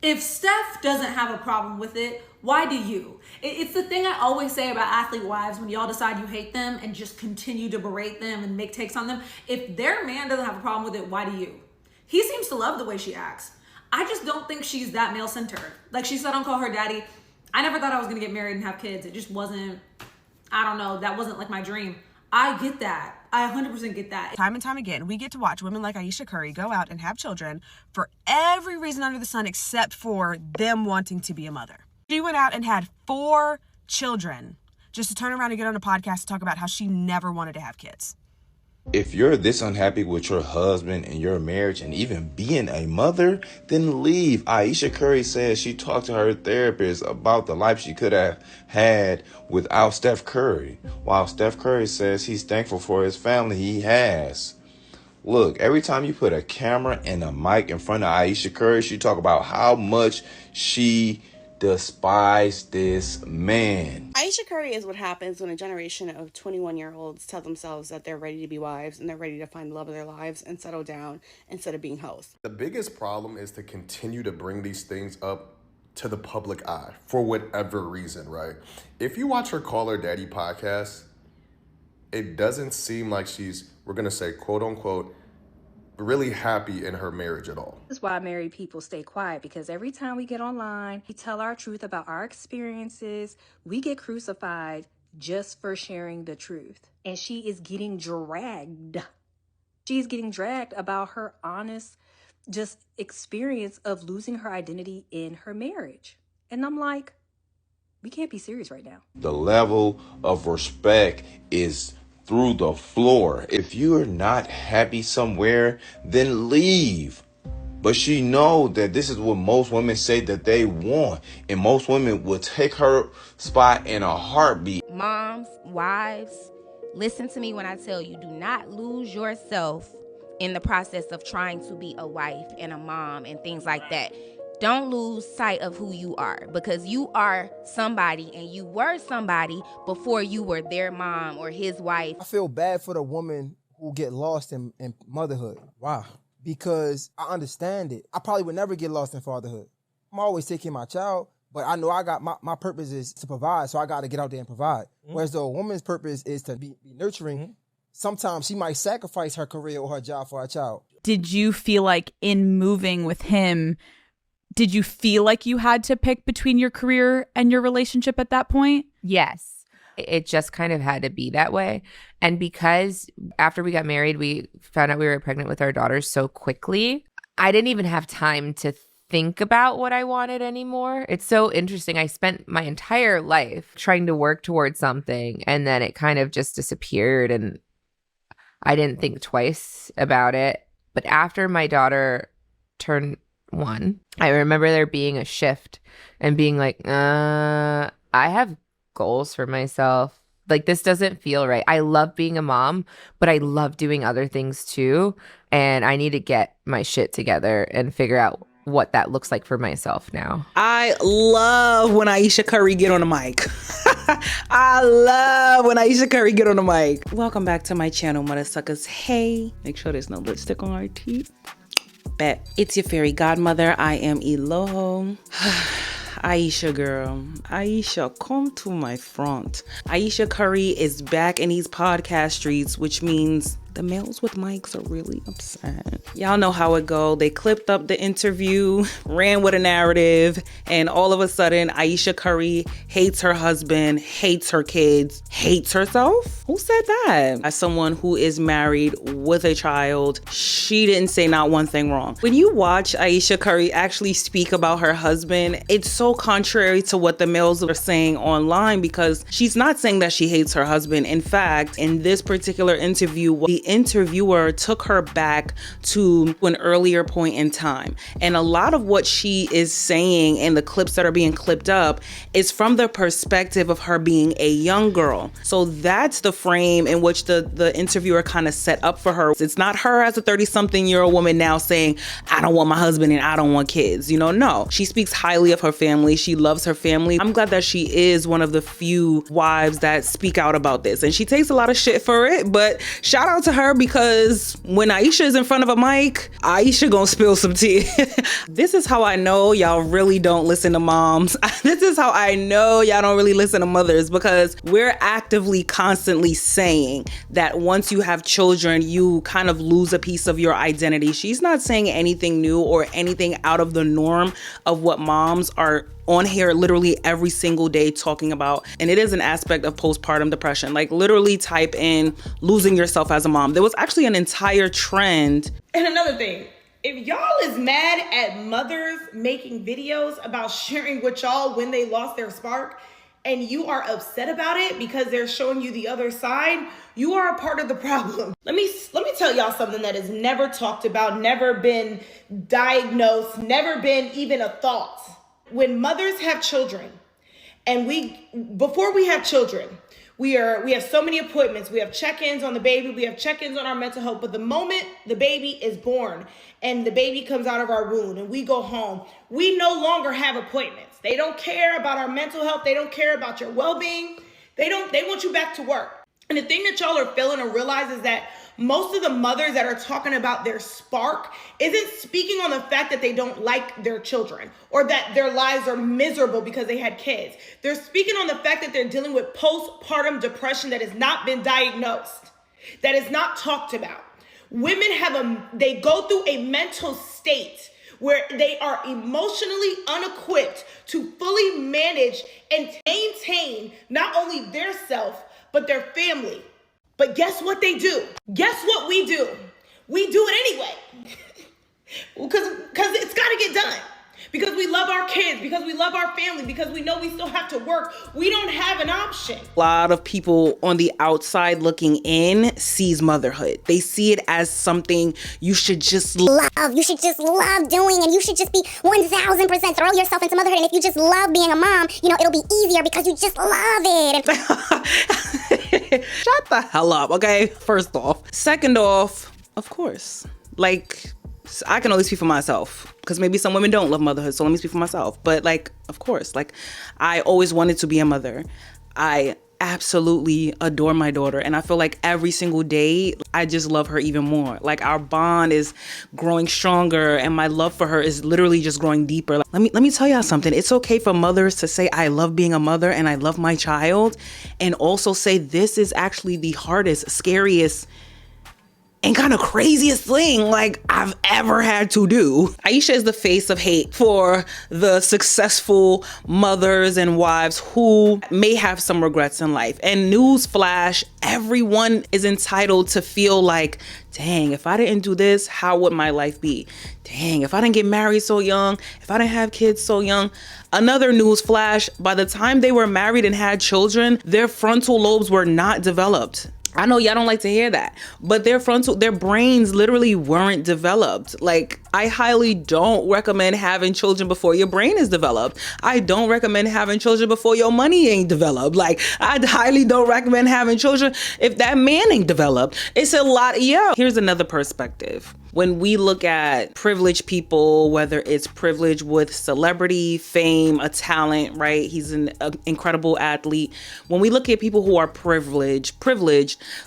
If Steph doesn't have a problem with it, why do you? It's the thing I always say about athlete wives when y'all decide you hate them and just continue to berate them and make takes on them. If their man doesn't have a problem with it, why do you? He seems to love the way she acts. I just don't think she's that male-centered. Like she said on Call Her Daddy, I never thought I was gonna get married and have kids. It just wasn't, I don't know, that wasn't like my dream. I get that. I 100% get that. Time and time again, we get to watch women like Ayesha Curry go out and have children for every reason under the sun except for them wanting to be a mother. She went out and had 4 children just to turn around and get on a podcast to talk about how she never wanted to have kids. If you're this unhappy with your husband and your marriage and even being a mother, then leave. Ayesha Curry says she talked to her therapist about the life she could have had without Steph Curry, while Steph Curry says he's thankful for his family he has. Look, every time you put a camera and a mic in front of Ayesha Curry, she talk about how much she despise this man. Ayesha Curry is what happens when a generation of 21-year-olds tell themselves that they're ready to be wives and they're ready to find the love of their lives and settle down instead of being hosts. The biggest problem is to continue to bring these things up to the public eye for whatever reason, right? If you watch her Call Her Daddy podcast, it doesn't seem like she's, we're going to say, quote unquote, really happy in her marriage at all. This is why married people stay quiet, because every time we get online, we tell our truth about our experiences, we get crucified just for sharing the truth. And she is getting dragged. She's getting dragged about her honest just experience of losing her identity in her marriage. And I'm like, we can't be serious right now. The level of respect is through the floor. If you're not happy somewhere, then leave. But she know that this is what most women say that they want, and most women will take her spot in a heartbeat. Moms, wives, listen to me when I tell you, do not lose yourself in the process of trying to be a wife and a mom and things like that. Don't lose sight of who you are, because you are somebody and you were somebody before you were their mom or his wife. I feel bad for the woman who get lost in motherhood. Why? Because I understand it. I probably would never get lost in fatherhood. I'm always taking my child, but I know I got my purpose is to provide, so I got to get out there and provide. Mm-hmm. Whereas the woman's purpose is to be nurturing. Mm-hmm. Sometimes she might sacrifice her career or her job for her child. Did you feel like in moving with him, did you feel like you had to pick between your career and your relationship at that point? Yes. It just kind of had to be that way. And because after we got married, we found out we were pregnant with our daughters so quickly, I didn't even have time to think about what I wanted anymore. It's so interesting. I spent my entire life trying to work towards something, and then it kind of just disappeared, and I didn't think twice about it. But after my daughter turned 1, I remember there being a shift and being like, I have goals for myself. Like, this doesn't feel right. I love being a mom, but I love doing other things too. And I need to get my shit together and figure out what that looks like for myself now. I love when Ayesha Curry get on the mic. I love when Ayesha Curry get on the mic. Welcome back to my channel, mother suckers. Hey, make sure there's no lipstick on our teeth. Bet. It's your fairy godmother. I am Eloho. Ayesha girl. Ayesha, come to my front. Ayesha Curry is back in these podcast streets, which means the males with mics are really upset. Y'all know how it go. They clipped up the interview, ran with a narrative, and all of a sudden, Ayesha Curry hates her husband, hates her kids, hates herself? Who said that? As someone who is married with a child, she didn't say not one thing wrong. When you watch Ayesha Curry actually speak about her husband, it's so contrary to what the males are saying online, because she's not saying that she hates her husband. In fact, in this particular interview, the interviewer took her back to an earlier point in time. And a lot of what she is saying in the clips that are being clipped up is from the perspective of her being a young girl. So that's the frame in which the interviewer kind of set up for her. It's not her as a 30-something-year-old woman now saying, I don't want my husband and I don't want kids. You know, no. She speaks highly of her family. She loves her family. I'm glad that she is one of the few wives that speak out about this. And she takes a lot of shit for it, but shout out to to her, because when Ayesha is in front of a mic, Ayesha gonna spill some tea. This is how I know y'all really don't listen to moms. This is how I know y'all don't really listen to mothers, because we're actively constantly saying that once you have children, you kind of lose a piece of your identity. She's not saying anything new or anything out of the norm of what moms are on here literally every single day talking about. And it is an aspect of postpartum depression. Like, literally type in losing yourself as a mom. There was actually an entire trend. And another thing, if y'all is mad at mothers making videos about sharing with y'all when they lost their spark, and you are upset about it because they're showing you the other side, you are a part of the problem. Let me tell y'all something that is never talked about, never been diagnosed, never been even a thought. When mothers have children, and before we have children, we have so many appointments. We have check-ins on the baby. We have check-ins on our mental health. But the moment the baby is born and the baby comes out of our womb and we go home, we no longer have appointments. They don't care about our mental health. They don't care about your well-being. They want you back to work. And the thing that y'all are failing to realize is that most of the mothers that are talking about their spark isn't speaking on the fact that they don't like their children or that their lives are miserable because they had kids. They're speaking on the fact that they're dealing with postpartum depression that has not been diagnosed, that is not talked about. Women they go through a mental state where they are emotionally unequipped to fully manage and maintain not only their self, but their family. But guess what they do? Guess what we do? We do it anyway. Because it's got to get done. Because we love our kids, because we love our family, because we know we still have to work. We don't have an option. A lot of people on the outside looking in sees motherhood. They see it as something you should just love. You should just love doing, and you should just be 1000% throw yourself into motherhood. And if you just love being a mom, it'll be easier because you just love it. Shut the hell up, okay? First off. Second off, of course. Like, I can only speak for myself, because maybe some women don't love motherhood, so let me speak for myself. But of course, I always wanted to be a mother. I absolutely adore my daughter, and I feel like every single day I just love her even more. Like, our bond is growing stronger, and my love for her is literally just growing deeper. Let me tell y'all something. It's okay for mothers to say I love being a mother and I love my child, and also say this is actually the hardest, scariest, and kind of craziest thing I've ever had to do. Ayesha is the face of hate for the successful mothers and wives who may have some regrets in life. And newsflash, everyone is entitled to feel like, dang, if I didn't do this, how would my life be? Dang, if I didn't get married so young, if I didn't have kids so young. Another newsflash, by the time they were married and had children, their frontal lobes were not developed. I know y'all don't like to hear that, but their brains literally weren't developed. I highly don't recommend having children before your brain is developed. I don't recommend having children before your money ain't developed. I highly don't recommend having children if that man ain't developed. It's a lot. Yeah. Here's another perspective. When we look at privileged people, whether it's privilege with celebrity, fame, a talent, right? He's an incredible athlete. When we look at people who are privileged,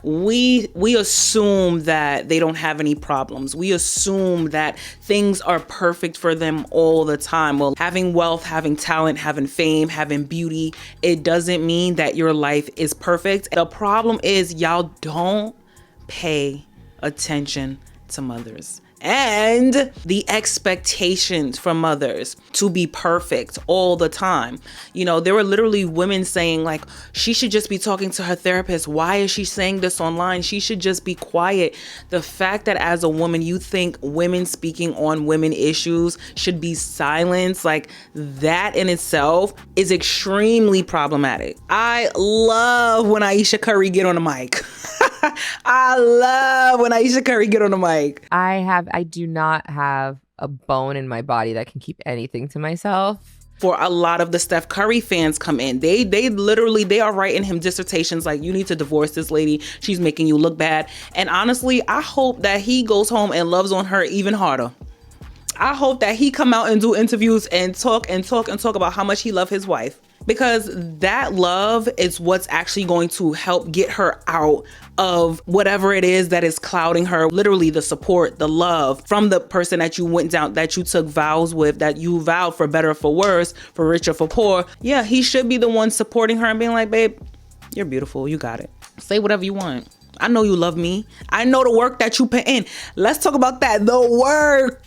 we assume that they don't have any problems. We assume that things are perfect for them all the time. Well, having wealth, having talent, having fame, having beauty, it doesn't mean that your life is perfect. The problem is y'all don't pay attention to mothers and the expectations from mothers to be perfect all the time. There were literally women saying she should just be talking to her therapist. Why is she saying this online? She should just be quiet. The fact that as a woman, you think women speaking on women issues should be silenced, that in itself is extremely problematic. I love when Ayesha Curry get on the mic. I love when Ayesha Curry get on the mic. I do not have a bone in my body that can keep anything to myself. For a lot of the Steph Curry fans come in, they are writing him dissertations you need to divorce this lady. She's making you look bad. And honestly, I hope that he goes home and loves on her even harder. I hope that he come out and do interviews and talk about how much he loves his wife. because that love is what's actually going to help get her out of whatever it is that is clouding her. Literally the support, the love from the person that you went down, that you took vows with, that you vowed for better or for worse, for rich or for poor. Yeah, he should be the one supporting her and being like, babe, you're beautiful, you got it. Say whatever you want. I know you love me. I know the work that you put in. Let's talk about that, the work.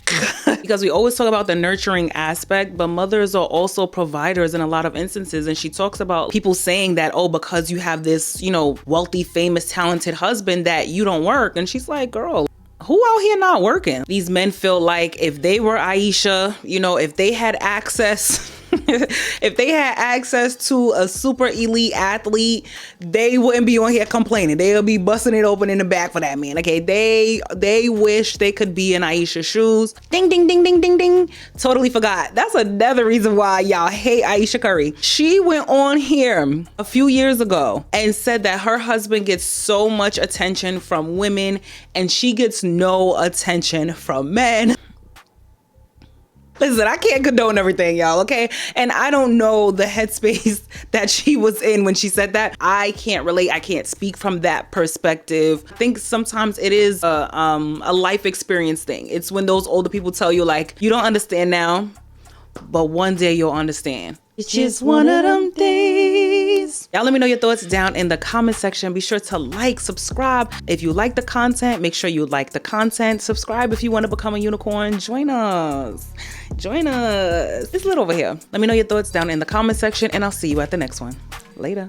Because we always talk about the nurturing aspect, but mothers are also providers in a lot of instances. And she talks about people saying that, oh, because you have this, you know, wealthy, famous, talented husband that you don't work. And she's like, girl, who out here not working? These men feel like if they were Ayesha, you know, if they had access if they had access to a super elite athlete, they wouldn't be on here complaining. They'll be busting it open in the back for that man. Okay, they wish they could be in Ayesha's shoes. Ding, ding, ding, ding, ding, ding. Totally forgot. That's another reason why y'all hate Ayesha Curry. She went on here a few years ago and said that her husband gets so much attention from women and she gets no attention from men. Listen, I can't condone everything, y'all, okay? And I don't know the headspace that she was in when she said that. I can't relate. I can't speak from that perspective. I think sometimes it is a life experience thing. It's when those older people tell you, like, you don't understand now, but one day you'll understand. It's just one of them days. Y'all let me know your thoughts down in the comment section. Be sure to like, subscribe. If you like the content, make sure you like the content. Subscribe if you want to become a unicorn. Join us. Join us. It's lit over here. Let me know your thoughts down in the comment section and I'll see you at the next one. Later.